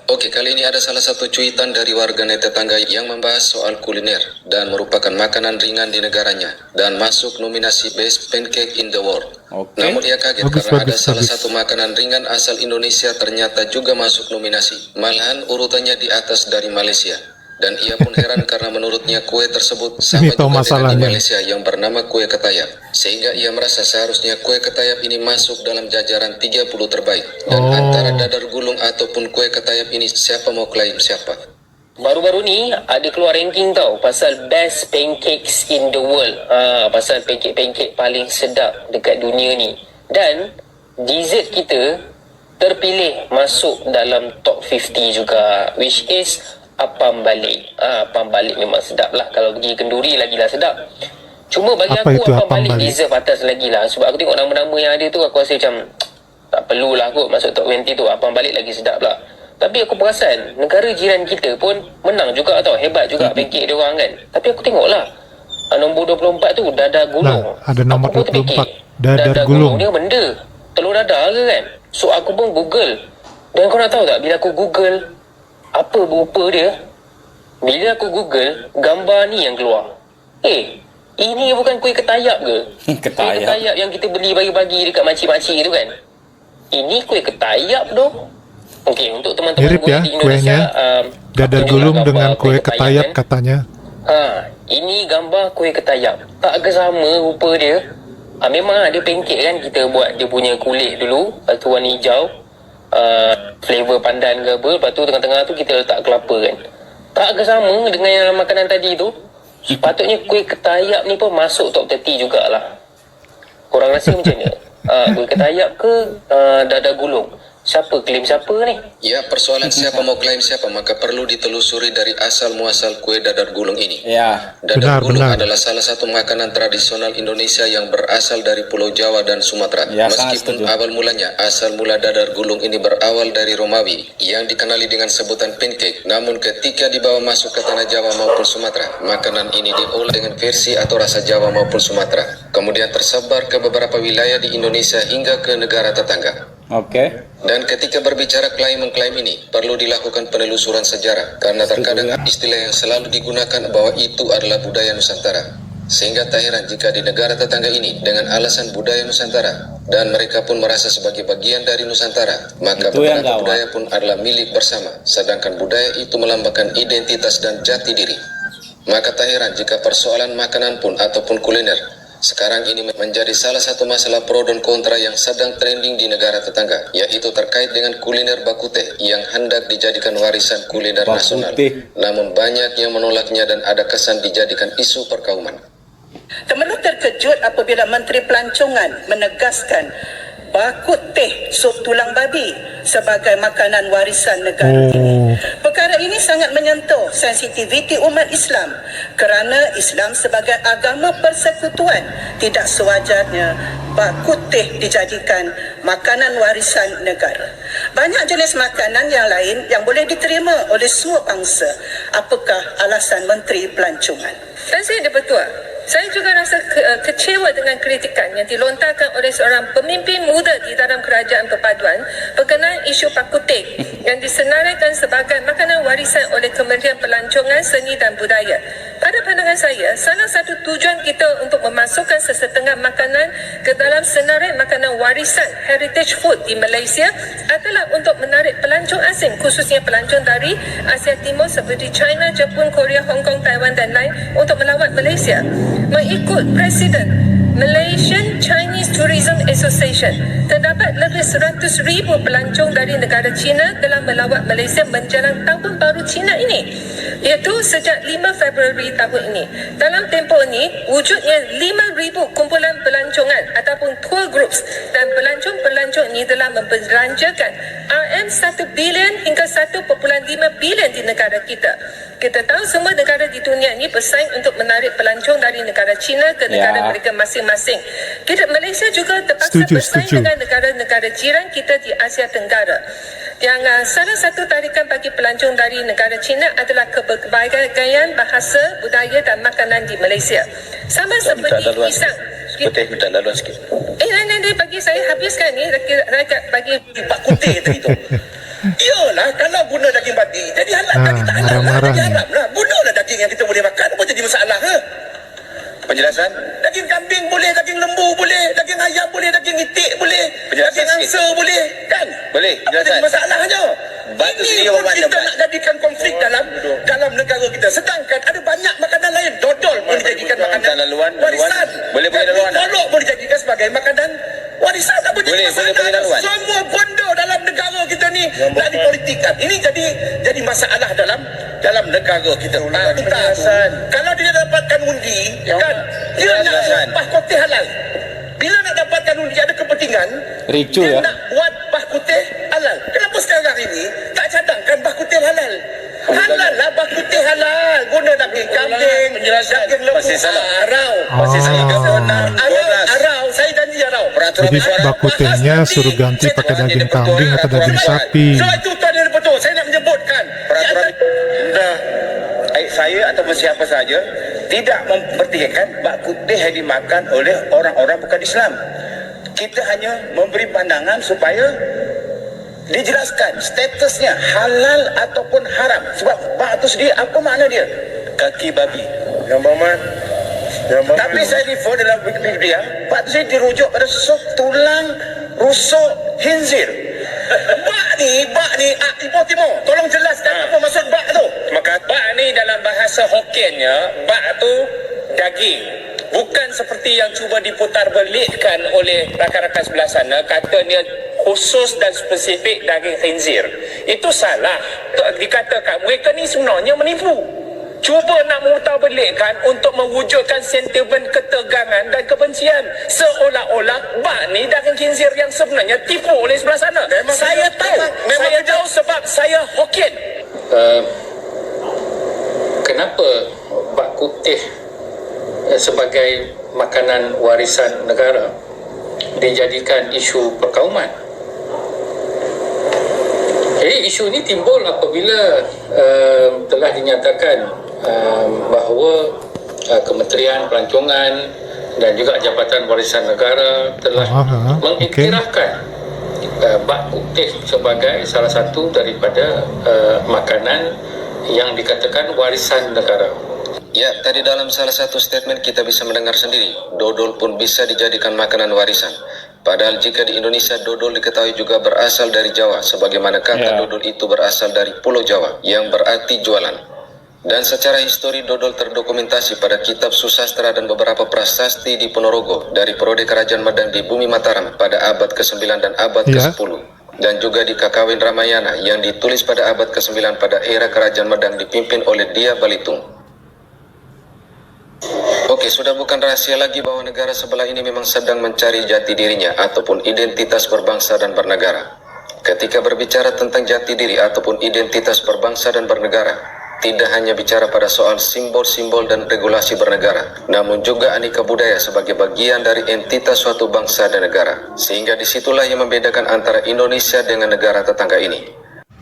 Oke, kali ini ada salah satu cuitan dari warganet tetangga yang membahas soal kuliner dan merupakan makanan ringan di negaranya dan masuk nominasi Best Pancake in the World. Namun ia kaget karena ada salah satu makanan ringan asal Indonesia ternyata juga masuk nominasi. Malahan urutannya di atas dari Malaysia. Dan ia pun heran karena menurutnya kue tersebut sama juga dengan di Malaysia yang bernama kue ketayap. Sehingga ia merasa seharusnya kue ketayap ini masuk dalam jajaran 30 terbaik. Dan antara dadar gulung ataupun kue ketayap ini siapa mau klaim siapa? Baru-baru ni ada keluar ranking tau pasal best pancakes in the world. Pasal pancake-pancake paling sedap dekat dunia ni. Dan dessert kita terpilih masuk dalam top 50 juga, which is apam balik. Apam balik memang sedap lah. Kalau pergi kenduri lagilah sedap. Cuma bagi aku apam balik deserve atas lagi lah. Sebab aku tengok nama-nama yang ada tu, aku rasa macam tak perlulah kot masuk top 20 tu. Apam balik lagi sedap lah. Tapi aku perasan negara jiran kita pun menang juga tau. Hebat juga pancake dia orang kan. Tapi aku tengok lah, nombor 24 tu dadar gulung. Ada nombor 24 dadar gulung ni benda telur dadar ke kan. So aku pun google. Dan kau nak tahu tak, bila aku google apa berupa dia, bila aku google gambar ni yang keluar, ini bukan kuih ketayap ke? Kuih ketayap yang kita beli bagi-bagi dekat makcik-makcik tu kan. Ini kuih ketayap tu. Okey, untuk teman-teman mirip ya di Indonesia, dadar gulung dengan kue ketayap kan? Katanya. Ini gambar kuih ketayap. Tak ke sama rupa dia. Memang ada pancake kan, kita buat dia punya kulit dulu, lepas tu warna hijau, flavor pandan ke apa, lepas tu tengah-tengah tu kita letak kelapa kan. Tak ke sama dengan yang makanan tadi tu. Sepatutnya kuih ketayap ni pun masuk top 30 jugalah. Korang rasa macam mana? Kuih ketayap ke dadar gulung? Siapa klaim siapa ni? Ya, persoalan siapa mau klaim siapa maka perlu ditelusuri dari asal muasal kue dadar gulung ini. Ya. Dadar gulung adalah salah satu makanan tradisional Indonesia yang berasal dari Pulau Jawa dan Sumatera. Ya, meskipun awal mulanya asal mula dadar gulung ini berawal dari Romawi yang dikenali dengan sebutan pancake. Namun ketika dibawa masuk ke tanah Jawa maupun Sumatera, makanan ini diolah dengan versi atau rasa Jawa maupun Sumatera. Kemudian tersebar ke beberapa wilayah di Indonesia hingga ke negara tetangga. Oke. Dan ketika berbicara klaim-mengklaim ini, perlu dilakukan penelusuran sejarah, karena terkadang istilah yang selalu digunakan bahwa itu adalah budaya Nusantara. Sehingga tak heran jika di negara tetangga ini, dengan alasan budaya Nusantara, dan mereka pun merasa sebagai bagian dari Nusantara, maka beberapa budaya pun adalah milik bersama, sedangkan budaya itu melambangkan identitas dan jati diri. Maka tak heran jika persoalan makanan pun ataupun kuliner sekarang ini menjadi salah satu masalah pro dan kontra yang sedang trending di negara tetangga, yaitu terkait dengan kuliner bakute yang hendak dijadikan warisan kuliner nasional. Namun banyak yang menolaknya dan ada kesan dijadikan isu perkauman. Temenuk terkejut apabila Menteri Pelancongan menegaskan bakut teh sup tulang babi sebagai makanan warisan negara ini. Perkara ini sangat menyentuh sensitiviti umat Islam kerana Islam sebagai agama persekutuan tidak sewajarnya bakut teh dijadikan makanan warisan negara. Banyak jenis makanan yang lain yang boleh diterima oleh semua bangsa. Apakah alasan Menteri Pelancongan? Dan saya ada betul. Saya juga rasa kecewa dengan kritikan yang dilontarkan oleh seorang pemimpin muda di dalam kerajaan perpaduan berkenaan isu pakuteh yang disenaraikan sebagai makanan warisan oleh Kementerian Pelancongan Seni dan Budaya. Pada pandangan saya, salah satu tujuan kita untuk memasukkan sesetengah makanan ke dalam senarai makanan warisan heritage food di Malaysia adalah untuk menarik pelancong asing, khususnya pelancong dari Asia Timur seperti China, Jepun, Korea, Hong Kong, Taiwan dan lain untuk melawat Malaysia. Mengikut Presiden Malaysian Chinese Tourism Association, terdapat lebih 100,000 pelancong dari negara China telah melawat Malaysia menjelang Tahun Baru Cina ini, iaitu sejak 5 Februari tahun ini. Dalam tempoh ini, wujudnya 5,000 kumpulan pelancongan ataupun tour groups, dan pelancong-pelancong ini telah membelanjakan RM1 bilion hingga 1.5 bilion di negara kita. Kita tahu semua negara di dunia ini bersaing untuk menarik pelancong dari negara China ke negara mereka masing-masing. Malaysia juga terpaksa bersaing dengan negara-negara jiran kita di Asia Tenggara. Yang salah satu tarikan bagi pelancong dari negara China adalah kepelbagaian bahasa, budaya dan makanan di Malaysia. Sama seperti pisang. Putih minta laluan sikit. Nanti bagi saya habiskan ni, bagi Pak Kutih tadi tu. Iyalah, kalau guna daging marah-marah nih. Bunuhlah daging yang kita boleh makan, apa jadi masalah ke? Penjelasan? Daging kambing boleh, daging lembu boleh, daging ayam boleh, daging itik boleh, daging angsa boleh, kan? Boleh, Apa jadi masalahnya? Batu Ini sendiri pun orang kita dapat. nak jadikan konflik dalam negara kita. Sedangkan ada banyak makanan lain. Dodol pun dijadikan makanan warisan. Boleh pakai laluan tak? Kolok pun dijadikan sebagai makanan warisan. Apa jadi Boleh pakai masalah? laluan. Semua benda dalam negara kita ni nak dipolitikkan. Ini jadi masalah dalam negara kita. Kalau dia dapatkan undi, kan? Dia nak pah koteh halal. Bila nak dapatkan undi ada kepentingan, Ricu dia ya. nak buat bah kutih halal. Kenapa sekarang ini tak cadangkan bah kutih halal? Halal lah bah kutih halal. Guna daging kambing, daging lembu, Masih salah. arau. Masih salah. Arau, saya janji arau. Peraturan Jadi bakutehnya suruh ganti pakai daging kambing atau daging sapi. So itu tuan yang betul. Saya nak menyebutkan. Peraturan saya ataupun siapa saja tidak mempertimbangkan bak kutih yang dimakan oleh orang-orang bukan Islam. Kita hanya memberi pandangan supaya dijelaskan statusnya halal ataupun haram. Sebab bak tu sendiri apa makna dia? Kaki babi. Yang bermat. Tapi saya refer dalam Wikipedia, bak tu sendiri dirujuk pada sup tulang rusuk khinzir. Bak ni Ipoh Timur. Tolong jelaskan apa maksud bak tu. Maka bak ni dalam bahasa Hokkiennya, bak tu daging. Bukan seperti yang cuba diputar belikkan oleh rakan-rakan sebelah sana, katanya khusus dan spesifik daging khinzir. Itu salah. Dikatakan mereka ni sebenarnya menipu. Cuba nak memutar belikkan untuk mewujudkan sentimen ketegangan dan kebencian. Seolah-olah bak ni daging khinzir yang sebenarnya tipu oleh sebelah sana. Saya tahu sebab saya Hokkien. Kenapa bak kutih sebagai makanan warisan negara dijadikan isu perkauman? Jadi isu ini timbul apabila telah dinyatakan bahawa Kementerian Pelancongan dan juga Jabatan Warisan Negara telah mengiktirafkan bak kutih sebagai salah satu daripada makanan yang dikatakan warisan negara. Ya, tadi dalam salah satu statement kita bisa mendengar sendiri, dodol pun bisa dijadikan makanan warisan. Padahal jika di Indonesia dodol diketahui juga berasal dari Jawa, sebagaimana kata dodol itu berasal dari Pulau Jawa, yang berarti jualan. Dan secara histori dodol terdokumentasi pada kitab susastra dan beberapa prasasti di Ponorogo dari Perode Kerajaan Medang di Bumi Mataram pada abad ke-9 dan abad ke-10. Dan juga di Kakawin Ramayana yang ditulis pada abad ke-9 pada era Kerajaan Medang dipimpin oleh Dia Balitung. Oke, sudah bukan rahasia lagi bahwa negara sebelah ini memang sedang mencari jati dirinya ataupun identitas berbangsa dan bernegara. Ketika berbicara tentang jati diri ataupun identitas berbangsa dan bernegara, tidak hanya bicara pada soal simbol-simbol dan regulasi bernegara, namun juga aneka budaya sebagai bagian dari entitas suatu bangsa dan negara. Sehingga disitulah yang membedakan antara Indonesia dengan negara tetangga ini.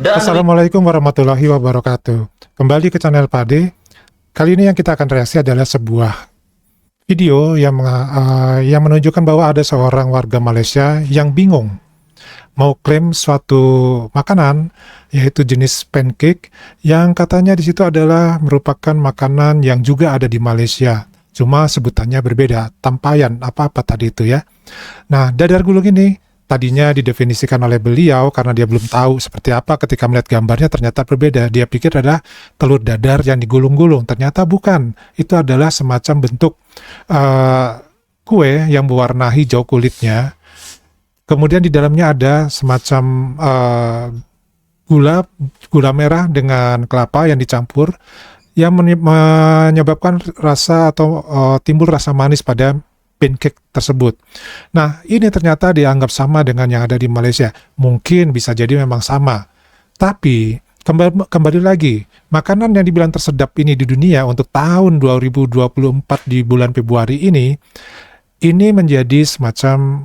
Assalamualaikum warahmatullahi wabarakatuh. Kembali ke channel Pade. Kali ini yang kita akan reaksi adalah sebuah video yang menunjukkan bahwa ada seorang warga Malaysia yang bingung mau klaim suatu makanan, yaitu jenis pancake yang katanya di situ adalah merupakan makanan yang juga ada di Malaysia. Cuma sebutannya berbeda, tampayan apa-apa tadi itu ya. Nah, dadar gulung ini tadinya didefinisikan oleh beliau karena dia belum tahu seperti apa, ketika melihat gambarnya ternyata berbeda. Dia pikir adalah telur dadar yang digulung-gulung, ternyata bukan. Itu adalah semacam bentuk kue yang berwarna hijau kulitnya. Kemudian di dalamnya ada semacam gula merah dengan kelapa yang dicampur, yang menyebabkan rasa atau timbul rasa manis pada pancake tersebut. Nah, ini ternyata dianggap sama dengan yang ada di Malaysia. Mungkin bisa jadi memang sama. Tapi kembali lagi, makanan yang dibilang tersedap ini di dunia untuk tahun 2024 di bulan Februari ini menjadi semacam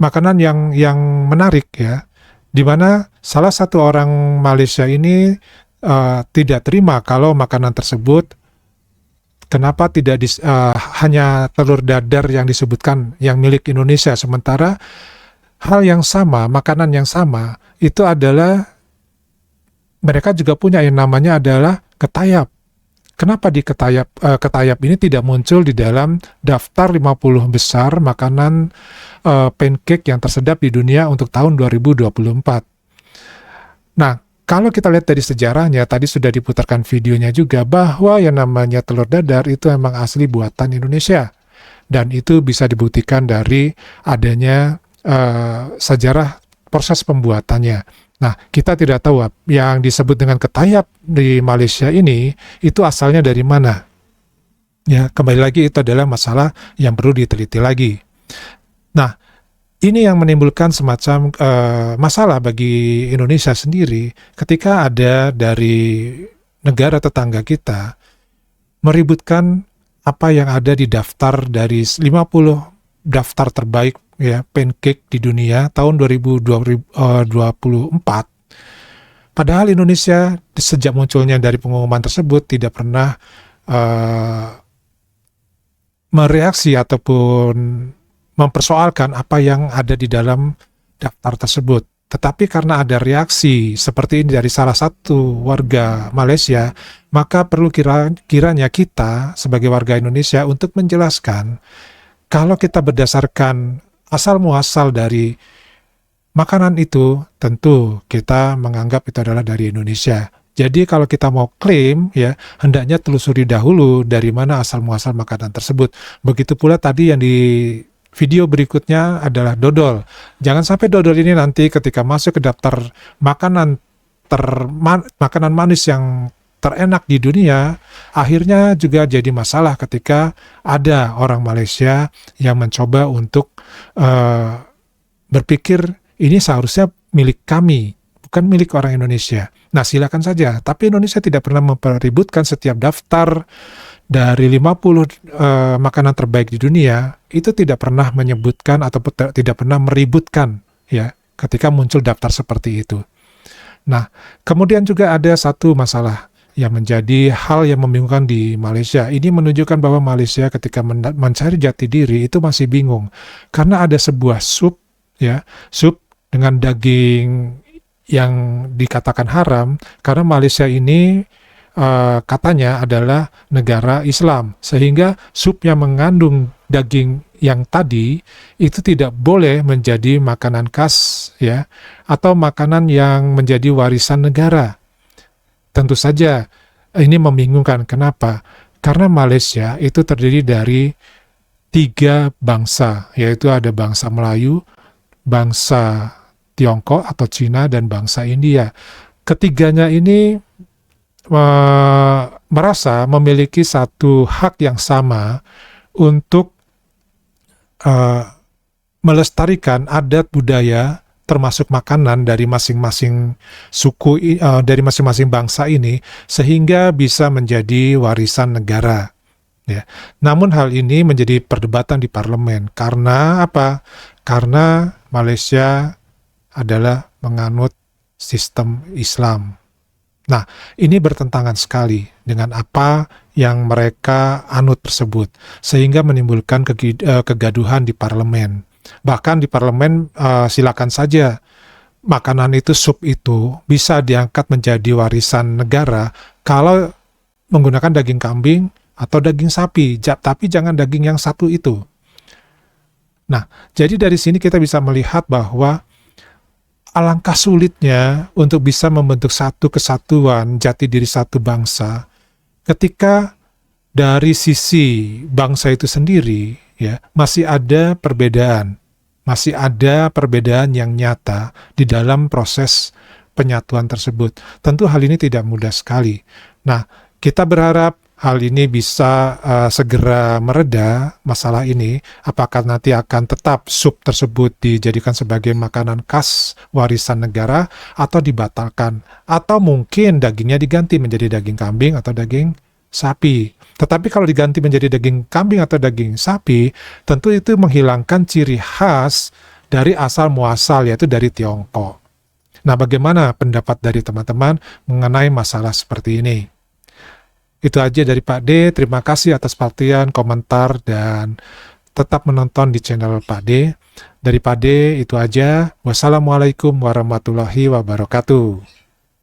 makanan yang menarik ya, di mana salah satu orang Malaysia ini tidak terima kalau makanan tersebut kenapa tidak hanya telur dadar yang disebutkan yang milik Indonesia, sementara hal yang sama, makanan yang sama itu adalah mereka juga punya yang namanya adalah ketayap. Kenapa di ketayap ini tidak muncul di dalam daftar 50 besar makanan pancake yang tersedap di dunia untuk tahun 2024? Nah, kalau kita lihat dari sejarahnya, tadi sudah diputarkan videonya juga, bahwa yang namanya telur dadar itu memang asli buatan Indonesia. Dan itu bisa dibuktikan dari adanya sejarah proses pembuatannya. Nah, kita tidak tahu yang disebut dengan ketayap di Malaysia ini, itu asalnya dari mana. Ya, kembali lagi itu adalah masalah yang perlu diteliti lagi. Nah, ini yang menimbulkan semacam masalah bagi Indonesia sendiri ketika ada dari negara tetangga kita meributkan apa yang ada di daftar dari 50 daftar terbaik ya pancake di dunia tahun 2024. Padahal Indonesia sejak munculnya dari pengumuman tersebut tidak pernah mereaksi ataupun mempersoalkan apa yang ada di dalam daftar tersebut. Tetapi karena ada reaksi seperti ini dari salah satu warga Malaysia, maka perlu kiranya kita sebagai warga Indonesia untuk menjelaskan kalau kita berdasarkan asal muasal dari makanan itu, tentu kita menganggap itu adalah dari Indonesia. Jadi kalau kita mau klaim, ya hendaknya telusuri dahulu dari mana asal muasal makanan tersebut. Begitu pula tadi yang di video berikutnya adalah dodol. Jangan sampai dodol ini nanti ketika masuk ke daftar makanan manis yang terenak di dunia, akhirnya juga jadi masalah ketika ada orang Malaysia yang mencoba untuk berpikir ini seharusnya milik kami, bukan milik orang Indonesia. Nah, silakan saja. Tapi Indonesia tidak pernah mempeributkan setiap daftar dari 50 makanan terbaik di dunia, itu tidak pernah menyebutkan atau tidak pernah meributkan ya ketika muncul daftar seperti itu. Nah, kemudian juga ada satu masalah yang menjadi hal yang membingungkan di Malaysia. Ini menunjukkan bahwa Malaysia ketika mencari jati diri itu masih bingung. Karena ada sebuah sup dengan daging yang dikatakan haram, karena Malaysia ini katanya adalah negara Islam, sehingga sup yang mengandung daging yang tadi itu tidak boleh menjadi makanan khas ya atau makanan yang menjadi warisan negara. Tentu saja ini membingungkan. Kenapa? Karena Malaysia itu terdiri dari 3 bangsa, yaitu ada bangsa Melayu, bangsa Tiongkok atau Cina, dan bangsa India. Ketiganya ini merasa memiliki satu hak yang sama untuk melestarikan adat budaya termasuk makanan dari masing-masing suku, dari masing-masing bangsa ini, sehingga bisa menjadi warisan negara. Ya. Namun hal ini menjadi perdebatan di parlemen. Karena apa? Karena Malaysia adalah menganut sistem Islam. Nah, ini bertentangan sekali dengan apa yang mereka anut tersebut, sehingga menimbulkan kegaduhan di parlemen. Bahkan di parlemen silakan saja makanan itu, sup itu bisa diangkat menjadi warisan negara kalau menggunakan daging kambing atau daging sapi, tapi jangan daging yang satu itu. Nah, jadi dari sini kita bisa melihat bahwa alangkah sulitnya untuk bisa membentuk satu kesatuan jati diri satu bangsa ketika dari sisi bangsa itu sendiri ya masih ada perbedaan yang nyata di dalam proses penyatuan tersebut. Tentu hal ini tidak mudah sekali. Nah, kita berharap hal ini bisa segera mereda masalah ini. Apakah nanti akan tetap sup tersebut dijadikan sebagai makanan khas warisan negara atau dibatalkan, atau mungkin dagingnya diganti menjadi daging kambing atau daging sapi. Tetapi kalau diganti menjadi daging kambing atau daging sapi, tentu itu menghilangkan ciri khas dari asal muasal, yaitu dari Tiongkok. Nah, bagaimana pendapat dari teman-teman mengenai masalah seperti ini? Itu aja dari Pak D. Terima kasih atas perhatian, komentar, dan tetap menonton di channel Pak D. Dari Pak D itu aja. Wassalamualaikum warahmatullahi wabarakatuh.